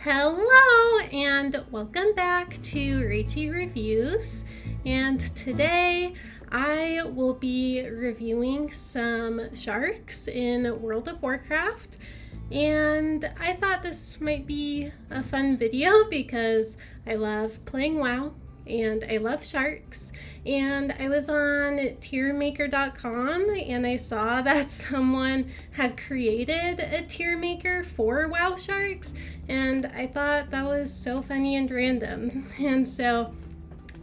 Hello and welcome back to Rachie Reviews, and today I will be reviewing some sharks in World of Warcraft, and I thought this might be a fun video because I love playing WoW and I love sharks. And I was on Tiermaker.com and I saw that someone had created a Tiermaker for WoW sharks, and I thought that was so funny and random. And so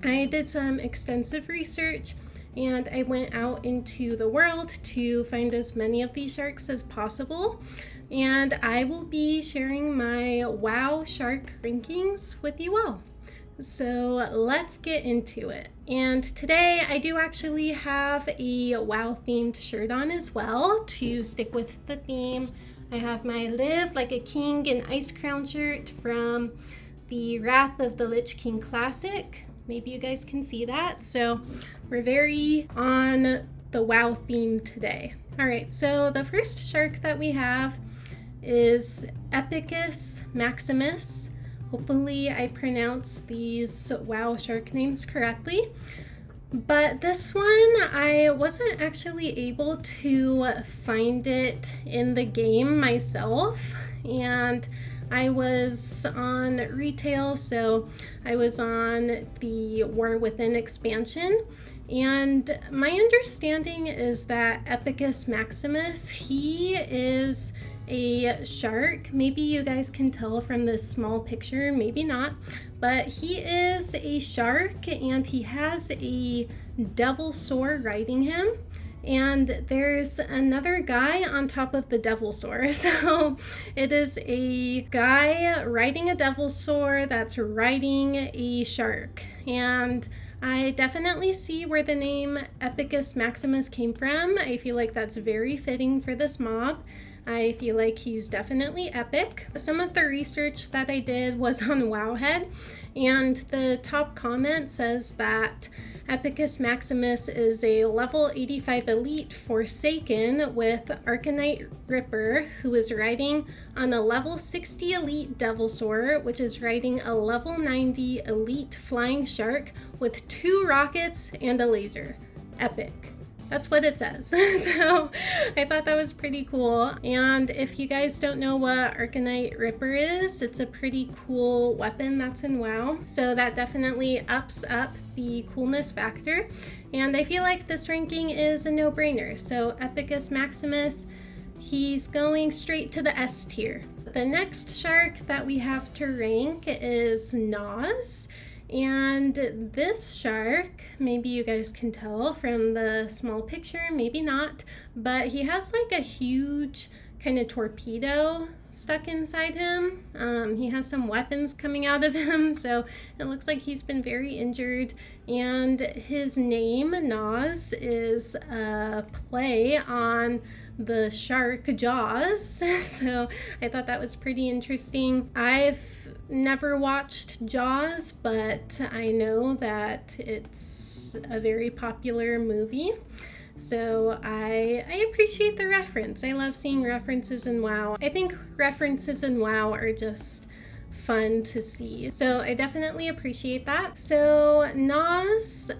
I did some extensive research and I went out into the world to find as many of these sharks as possible. And I will be sharing my WoW shark rankings with you all. So let's get into it. And today I do actually have a WoW themed shirt on as well to stick with the theme. I have my Live Like a King and Ice Crown shirt from the Wrath of the Lich King Classic. Maybe you guys can see that. So we're very on the WoW theme today. All right, so the first shark that we have is Epicus Maximus. Hopefully I pronounced these WoW shark names correctly. But this one, I wasn't actually able to find it in the game myself. And I was on retail, so I was on the War Within expansion. And my understanding is that Epicus Maximus, he is a shark. Maybe you guys can tell from this small picture, maybe not, but he is a shark and he has a devil sword riding him, and there's another guy on top of the devil sword. So it is a guy riding a devil sword that's riding a shark, and I definitely see where the name Epicus Maximus came from. I feel like that's very fitting for this mob. I feel like he's definitely epic. Some of the research that I did was on Wowhead, and the top comment says that Epicus Maximus is a level 85 elite Forsaken with Arcanite Ripper, who is riding on a level 60 elite Devil Sword, which is riding a level 90 elite Flying Shark with 2 rockets and a laser. Epic. That's what it says. So I thought that was pretty cool. And if you guys don't know what Arcanite Ripper is, it's a pretty cool weapon that's in WoW. So that definitely ups up the coolness factor. And I feel like this ranking is a no-brainer. So Epicus Maximus, he's going straight to the S tier. The next shark that we have to rank is Nas. And this shark, maybe you guys can tell from the small picture, maybe not, but he has like a huge kind of torpedo stuck inside him. He has some weapons coming out of him, so it looks like he's been very injured. And his name, Nas, is a play on the shark Jaws. So I thought that was pretty interesting. I've never watched Jaws, but I know that it's a very popular movie. So I appreciate the reference. I love seeing references in WoW. I think references in WoW are just fun to see. So I definitely appreciate that. So Nas,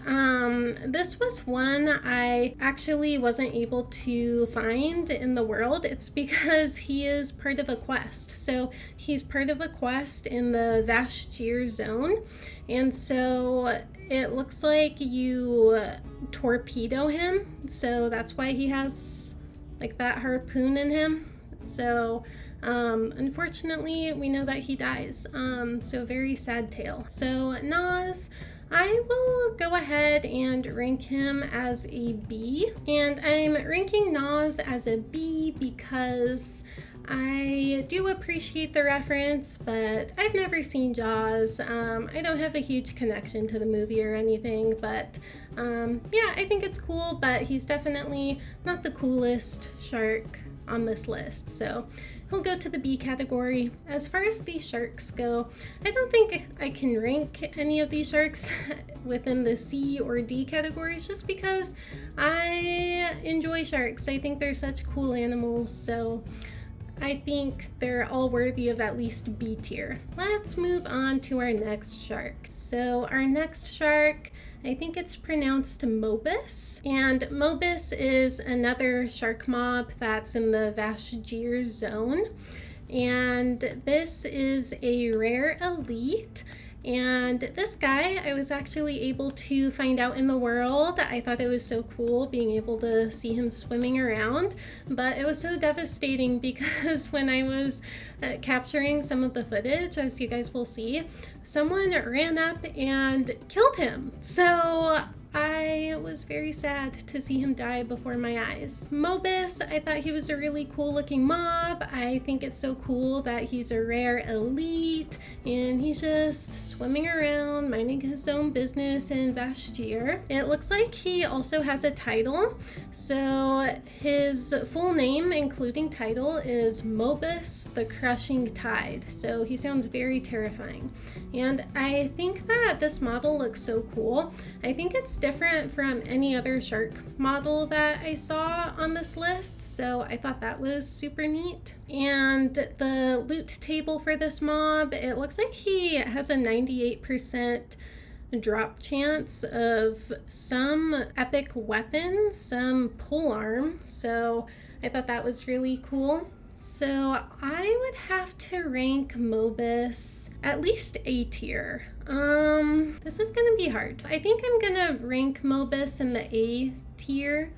this was one I actually wasn't able to find in the world. It's because he is part of a quest. So he's part of a quest in the Vashj'ir zone. And so it looks like you torpedo him. So that's why he has like that harpoon in him. So unfortunately, we know that he dies. So very sad tale. So Nas, I will go ahead and rank him as a B. And I'm ranking Nas as a B because I do appreciate the reference, but I've never seen Jaws. I don't have a huge connection to the movie or anything, but yeah, I think it's cool, but he's definitely not the coolest shark on this list. So he'll go to the B category. As far as these sharks go, I don't think I can rank any of these sharks within the C or D categories just because I enjoy sharks. I think they're such cool animals. So I think they're all worthy of at least B tier. Let's move on to our next shark. So our next shark, I think it's pronounced Mobus, and Mobus is another shark mob that's in the Vashjir zone, and this is a rare elite. And this guy, I was actually able to find out in the world. I thought it was so cool being able to see him swimming around, but it was so devastating because when I was capturing some of the footage, as you guys will see, someone ran up and killed him. So I was very sad to see him die before my eyes. Mobus, I thought he was a really cool looking mob. I think it's so cool that he's a rare elite and he's just swimming around, minding his own business in Vashjir. It looks like he also has a title. So his full name, including title, is Mobus the Crushing Tide. So he sounds very terrifying. And I think that this model looks so cool. I think it's different from any other shark model that I saw on this list, so I thought that was super neat. And the loot table for this mob, it looks like he has a 98% drop chance of some epic weapon, some polearm, so I thought that was really cool. So I would have to rank Mobus at least A tier. This is gonna be hard. I think I'm gonna rank Mobus in the A tier,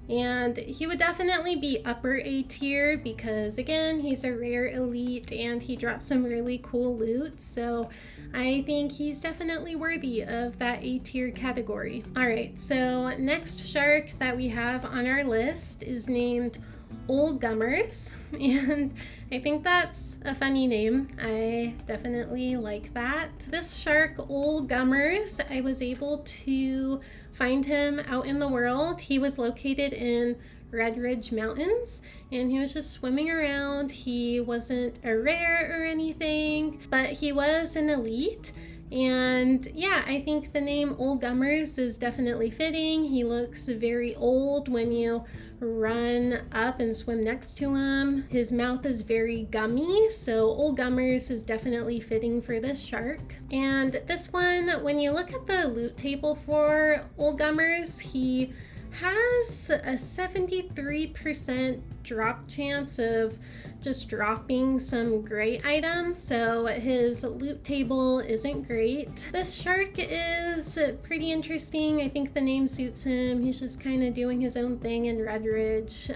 and he would definitely be upper A tier because again, he's a rare elite and he drops some really cool loot. So I think he's definitely worthy of that A tier category. All right, so next shark that we have on our list is named Old Gummers, and I think that's a funny name. I definitely like that. This shark, Old Gummers, I was able to find him out in the world. He was located in Red Ridge Mountains and he was just swimming around. He wasn't a rare or anything, but he was an elite. And yeah, I think the name Old Gummers is definitely fitting. He looks very old when you run up and swim next to him. His mouth is very gummy, so Old Gummers is definitely fitting for this shark. And this one, when you look at the loot table for Old Gummers, he has a 73% drop chance of just dropping some great items, so his loot table isn't great. This shark is pretty interesting. I think the name suits him. He's just kind of doing his own thing in Red Ridge.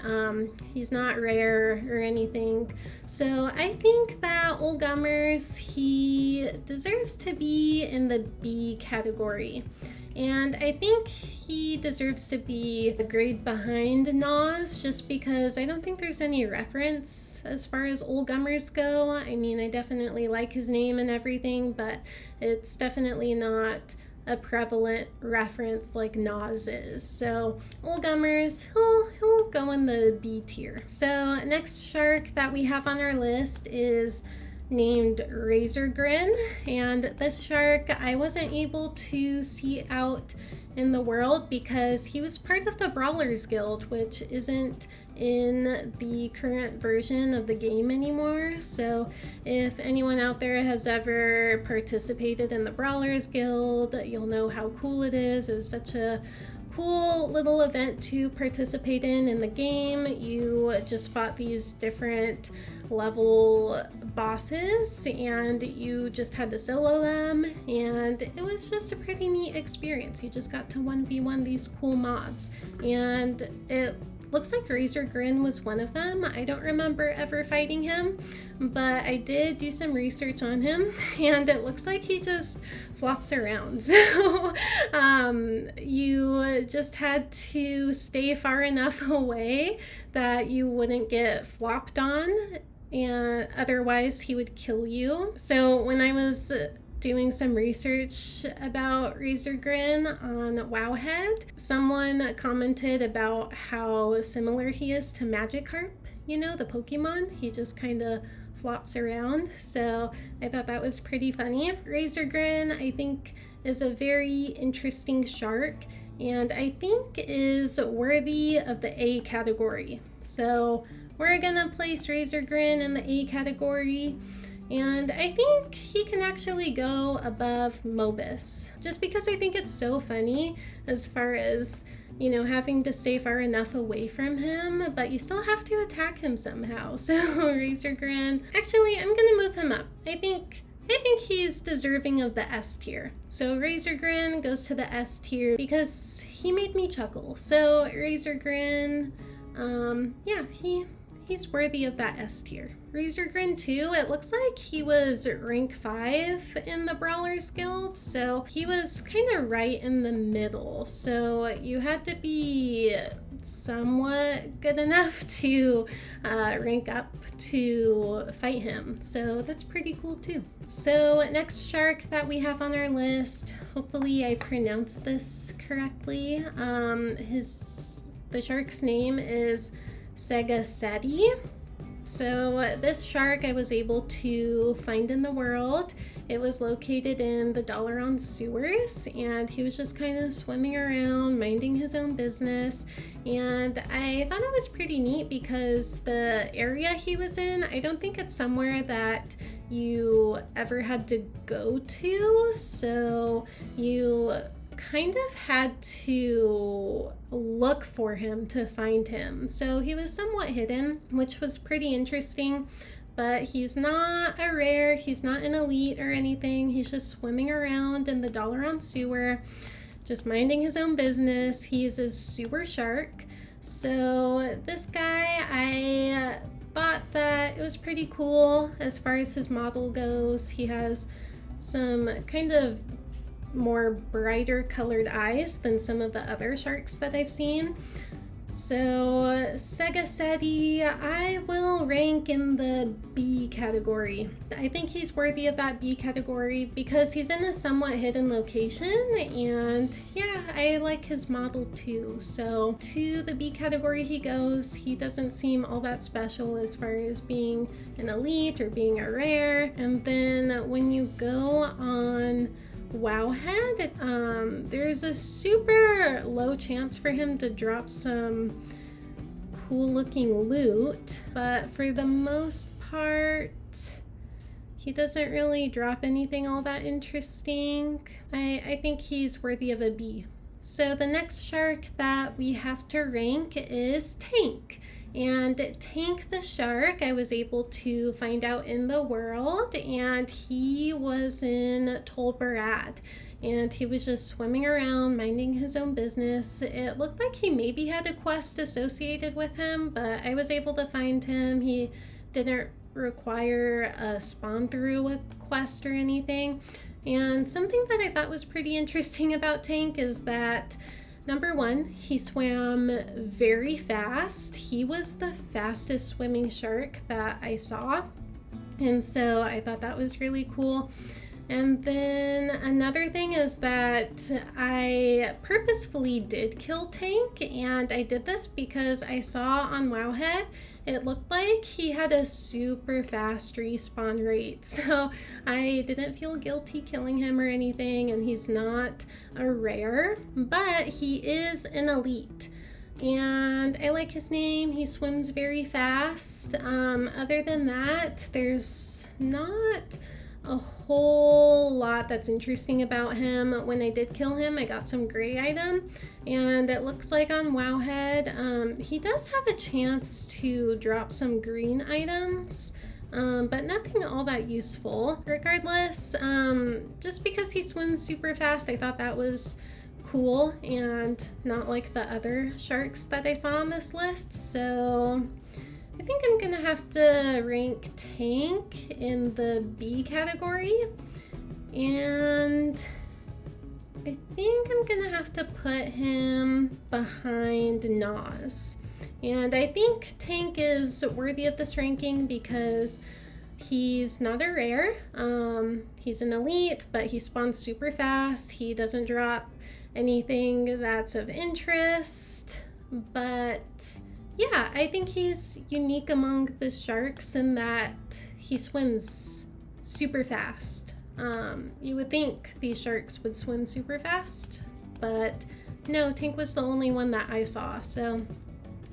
He's not rare or anything, so I think that Old Gummers, he deserves to be in the B category. And I think he deserves to be a grade behind Nas just because I don't think there's any reference as far as Old Gummers go. I mean, I definitely like his name and everything, but it's definitely not a prevalent reference like Nas is. So Old Gummers, he'll go in the B tier. So next shark that we have on our list is named Razor Grin, and this shark I wasn't able to see out in the world because he was part of the Brawlers Guild, which isn't in the current version of the game anymore. So if anyone out there has ever participated in the Brawlers Guild, you'll know how cool it is. It was such a cool little event to participate in the game. You just fought these different level bosses and you just had to solo them, and it was just a pretty neat experience. You just got to 1v1 these cool mobs, and it looks like Razor Grin was one of them. I don't remember ever fighting him, but I did do some research on him, and it looks like he just flops around. So you just had to stay far enough away that you wouldn't get flopped on, and otherwise he would kill you. So when I was doing some research about Razor Grin on Wowhead, someone commented about how similar he is to Magikarp, you know, the Pokemon. He just kind of flops around, so I thought that was pretty funny. Razor Grin, I think, is a very interesting shark, and I think is worthy of the A category. So we're gonna place Razor Grin in the A category. And I think he can actually go above Mobus, just because I think it's so funny as far as, you know, having to stay far enough away from him, but you still have to attack him somehow. So Razor Grin, actually, I'm gonna move him up. I think he's deserving of the S tier. So Razor Grin goes to the S tier because he made me chuckle. So Razor Grin, yeah, he's worthy of that S tier. Razor Grin 2, it looks like he was rank 5 in the Brawlers Guild, so he was kind of right in the middle. So you had to be somewhat good enough to rank up to fight him. So that's pretty cool too. So next shark that we have on our list, hopefully I pronounced this correctly. The shark's name is Segaseti. So this shark I was able to find in the world. It was located in the Dalaran sewers, and he was just kind of swimming around, minding his own business. And I thought it was pretty neat because the area he was in, I don't think it's somewhere that you ever had to go to. So you kind of had to look for him to find him. So he was somewhat hidden, which was pretty interesting, but he's not a rare, he's not an elite or anything. He's just swimming around in the Dalaran sewer, just minding his own business. He's a sewer shark. So this guy, I thought that it was pretty cool as far as his model goes. He has some kind of more brighter colored eyes than some of the other sharks that I've seen. So Segaseti, I will rank in the B category. I think he's worthy of that B category because he's in a somewhat hidden location, and yeah, I like his model too. So to the B category he goes. He doesn't seem all that special as far as being an elite or being a rare. And then when you go on Wowhead, there's a super low chance for him to drop some cool looking loot, but for the most part he doesn't really drop anything all that interesting. I think he's worthy of a B. So the next shark that we have to rank is Tank. And Tank the shark, I was able to find out in the world, and he was in Tol Barad, and he was just swimming around, minding his own business. It looked like he maybe had a quest associated with him, but I was able to find him. He didn't require a spawn through a quest or anything. And something that I thought was pretty interesting about Tank is that number one, he swam very fast. He was the fastest swimming shark that I saw. And so I thought that was really cool. And then another thing is that I purposefully did kill Tank, and I did this because I saw on Wowhead it looked like he had a super fast respawn rate. So I didn't feel guilty killing him or anything, and he's not a rare, but he is an elite. And I like his name. He swims very fast. Other than that, there's not a whole lot that's interesting about him. When I did kill him, I got some gray item, and it looks like on Wowhead, he does have a chance to drop some green items, but nothing all that useful. Regardless, just because he swims super fast, I thought that was cool and not like the other sharks that I saw on this list. So I think I'm gonna have to rank Tank in the B category, and I think I'm gonna have to put him behind Nas. And I think Tank is worthy of this ranking because he's not a rare. He's an elite, but he spawns super fast. He doesn't drop anything that's of interest, but yeah, I think he's unique among the sharks in that he swims super fast. You would think these sharks would swim super fast, but no, Tank was the only one that I saw. So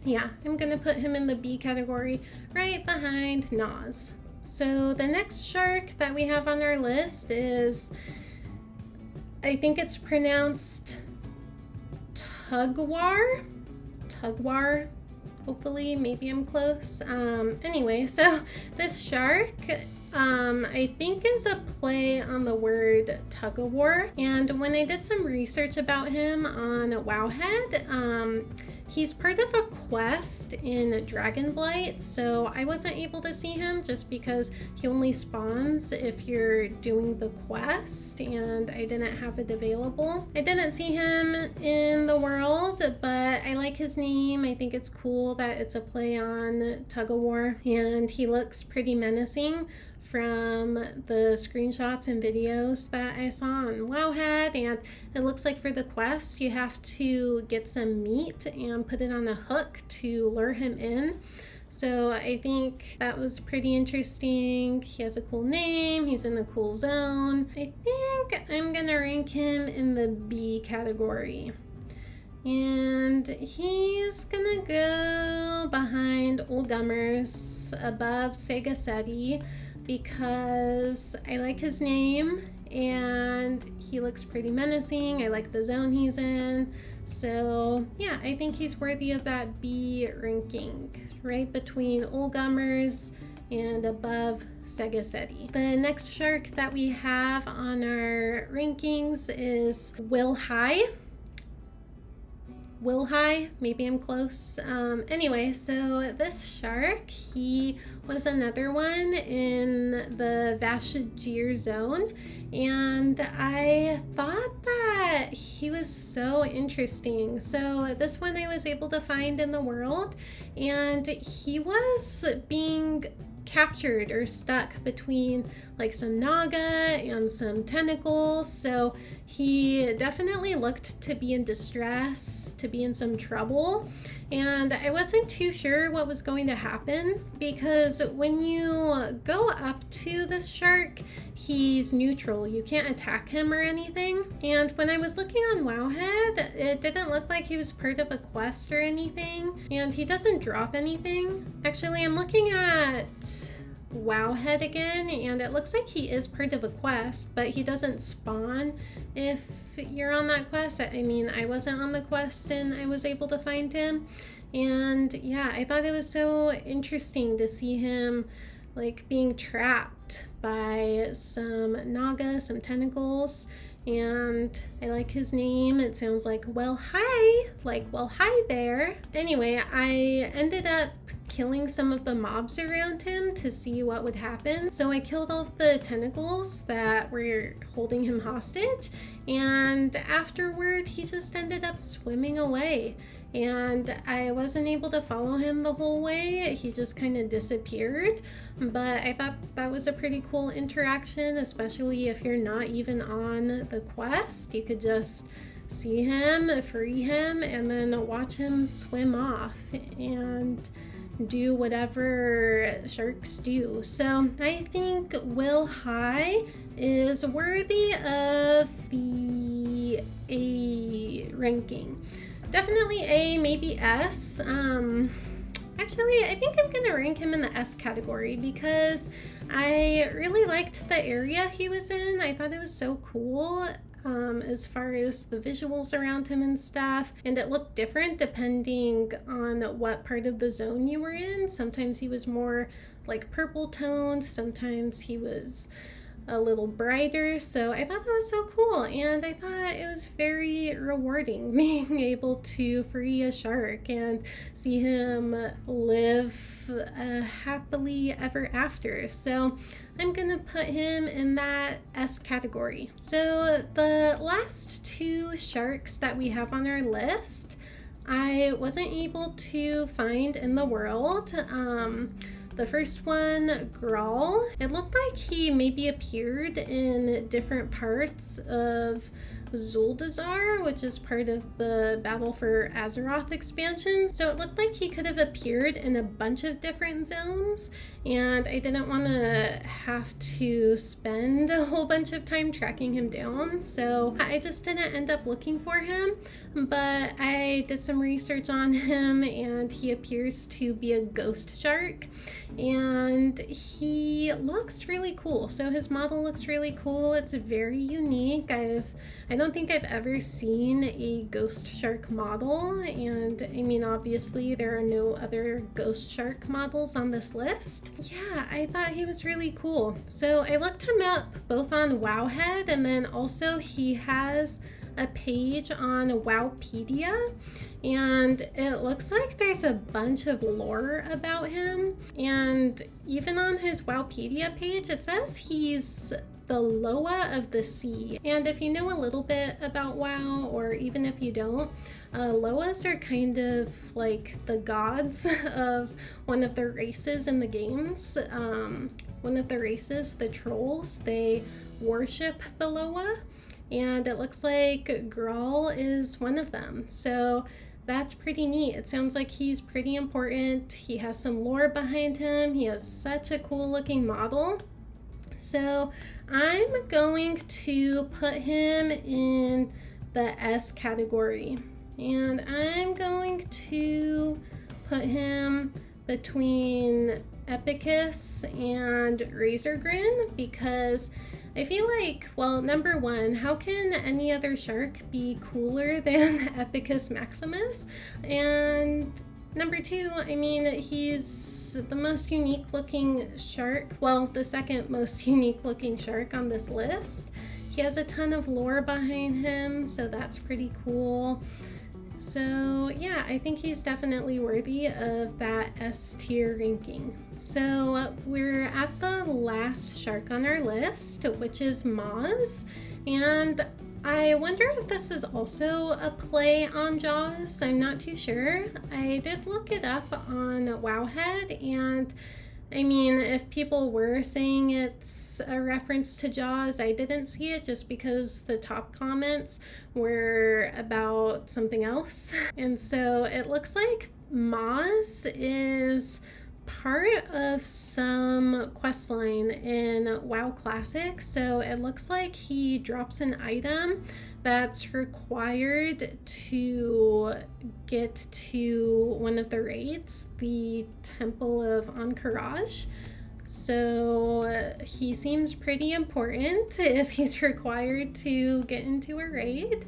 Yeah, I'm gonna put him in the B category right behind Nas. So the next shark that we have on our list is, I think it's pronounced Tugwar. Hopefully, maybe I'm close. Anyway, so this shark, I think is a play on the word tug of war. And when I did some research about him on Wowhead, he's part of a quest in Dragonblight, so I wasn't able to see him just because he only spawns if you're doing the quest, and I didn't have it available. I didn't see him in the world, but I like his name. I think it's cool that it's a play on tug of war, and he looks pretty menacing from the screenshots and videos that I saw on Wowhead. And it looks like for the quest you have to get some meat and put it on a hook to lure him in. So I think that was pretty interesting. He has a cool name, he's in a cool zone. I think I'm gonna rank him in the B category. And he's gonna go behind Old Gummers, above Sega Seti, because I like his name and he looks pretty menacing. I like the zone he's in. So yeah, I think he's worthy of that B ranking, right between Old Gummers and above Sega Seti. The next shark that we have on our rankings is Will High, maybe I'm close. Anyway, so this shark, he was another one in the Vashjir zone, and I thought that he was so interesting. So this one I was able to find in the world, and he was being captured or stuck between like some naga and some tentacles, so he definitely looked to be in distress, to be in some trouble. And I wasn't too sure what was going to happen, because when you go up to this shark, he's neutral. You can't attack him or anything. And when I was looking on Wowhead, it didn't look like he was part of a quest or anything, and he doesn't drop anything. Actually, I'm looking at Wowhead again, and it looks like he is part of a quest, but he doesn't spawn if you're on that quest. I mean, I wasn't on the quest and I was able to find him. And yeah, I thought it was so interesting to see him like being trapped by some naga, some tentacles. And I like his name. It sounds like well hi there. Anyway, I ended up killing some of the mobs around him to see what would happen. So I killed all of the tentacles that were holding him hostage, and afterward he just ended up swimming away. And I wasn't able to follow him the whole way. He just kind of disappeared. But I thought that was a pretty cool interaction, especially if you're not even on the quest. You could just see him, free him, and then watch him swim off and do whatever sharks do. So I think Will High is worthy of the A ranking. Definitely A, maybe S. Actually, I think I'm gonna rank him in the S category because I really liked the area he was in. I thought it was so cool as far as the visuals around him and stuff, and it looked different depending on what part of the zone you were in. Sometimes he was more like purple toned, sometimes he was a little brighter. So I thought that was so cool, and I thought it was very rewarding being able to free a shark and see him live happily ever after. So I'm gonna put him in that S category. So the last two sharks that we have on our list, I wasn't able to find in the world. The first one, Grawl, it looked like he maybe appeared in different parts of Zuldazar, which is part of the Battle for Azeroth expansion. So it looked like he could have appeared in a bunch of different zones, and I didn't want to have to spend a whole bunch of time tracking him down, so I just didn't end up looking for him. But I did some research on him, and he appears to be a ghost shark, and he looks really cool. So his model looks really cool. It's very unique. I don't think I've ever seen a ghost shark model, and I mean, obviously there are no other ghost shark models on this list. Yeah, I thought he was really cool. So I looked him up both on Wowhead, and then also he has a page on Wowpedia, and it looks like there's a bunch of lore about him. And even on his Wowpedia page, it says he's the Loa of the sea. And if you know a little bit about WoW, or even if you don't, Loas are kind of like the gods of one of the races in the games. One of the races, the trolls, they worship the Loa, and it looks like Grawl is one of them. So that's pretty neat. It sounds like he's pretty important. He has some lore behind him. He has such a cool looking model. So I'm going to put him in the S category, and I'm going to put him between Epicus and Razorgrin, because I feel like, well, number one, how can any other shark be cooler than Epicus Maximus? And number two, I mean, he's the most unique looking shark, well, the second most unique looking shark on this list. He has a ton of lore behind him, so that's pretty cool. So yeah, I think he's definitely worthy of that S tier ranking. So we're at the last shark on our list, which is Moz, and I wonder if this is also a play on Jaws. I'm not too sure. I did look it up on Wowhead, and I mean, if people were saying it's a reference to Jaws, I didn't see it just because the top comments were about something else. And so it looks like Moz is part of some questline in WoW Classic. So it looks like he drops an item that's required to get to one of the raids, the Temple of Ahn'Qiraj. So he seems pretty important if he's required to get into a raid.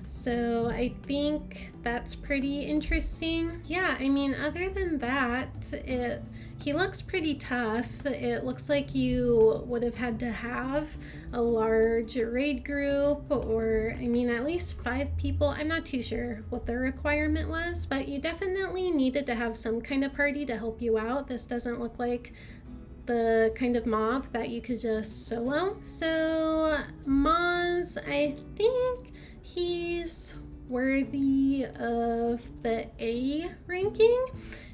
So I think that's pretty interesting. Yeah, I mean, other than that, he looks pretty tough. It looks like you would have had to have a large raid group, or I mean, at least 5 people. I'm not too sure what the requirement was, but you definitely needed to have some kind of party to help you out. This doesn't look like the kind of mob that you could just solo. So Moz, I think he's worthy of the A ranking,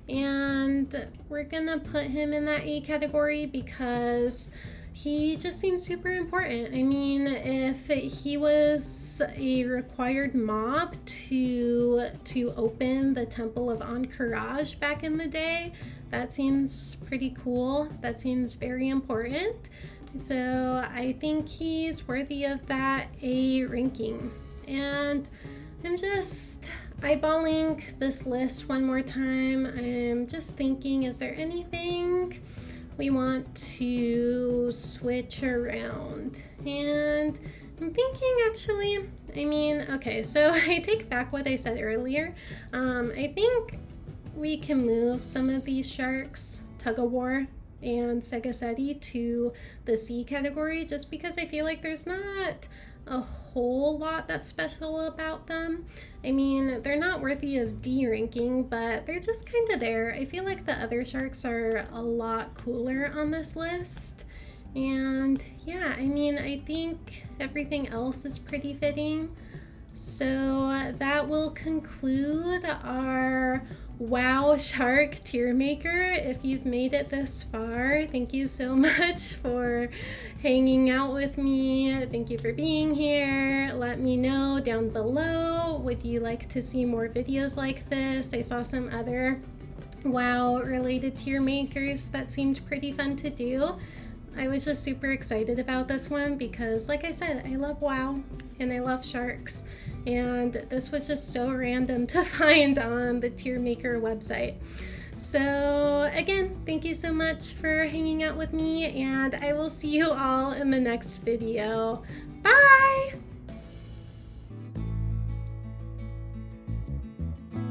and we're gonna put him in that A category because he just seems super important. I mean, if he was a required mob to open the Temple of Ahn'Qiraj back in the day, that seems pretty cool. That seems very important. So I think he's worthy of that A ranking. And I'm just eyeballing this list one more time. I'm just thinking, is there anything we want to switch around? And I'm thinking, actually, I mean, okay, so I take back what I said earlier. I think we can move some of these sharks, Tug-of-War and Segaseti, to the C category, just because I feel like there's not a whole lot that's special about them. I mean, they're not worthy of D ranking, but they're just kind of there. I feel like the other sharks are a lot cooler on this list. And yeah, I mean, I think everything else is pretty fitting. So that will conclude our WoW Shark Tiermaker. If you've made it this far, thank you so much for hanging out with me. Thank you for being here. Let me know down below, would you like to see more videos like this? I saw some other WoW related tier makers that seemed pretty fun to do. I was just super excited about this one because, like I said, I love WoW and I love sharks, and this was just so random to find on the Tiermaker website. So again, thank you so much for hanging out with me, and I will see you all in the next video. Bye!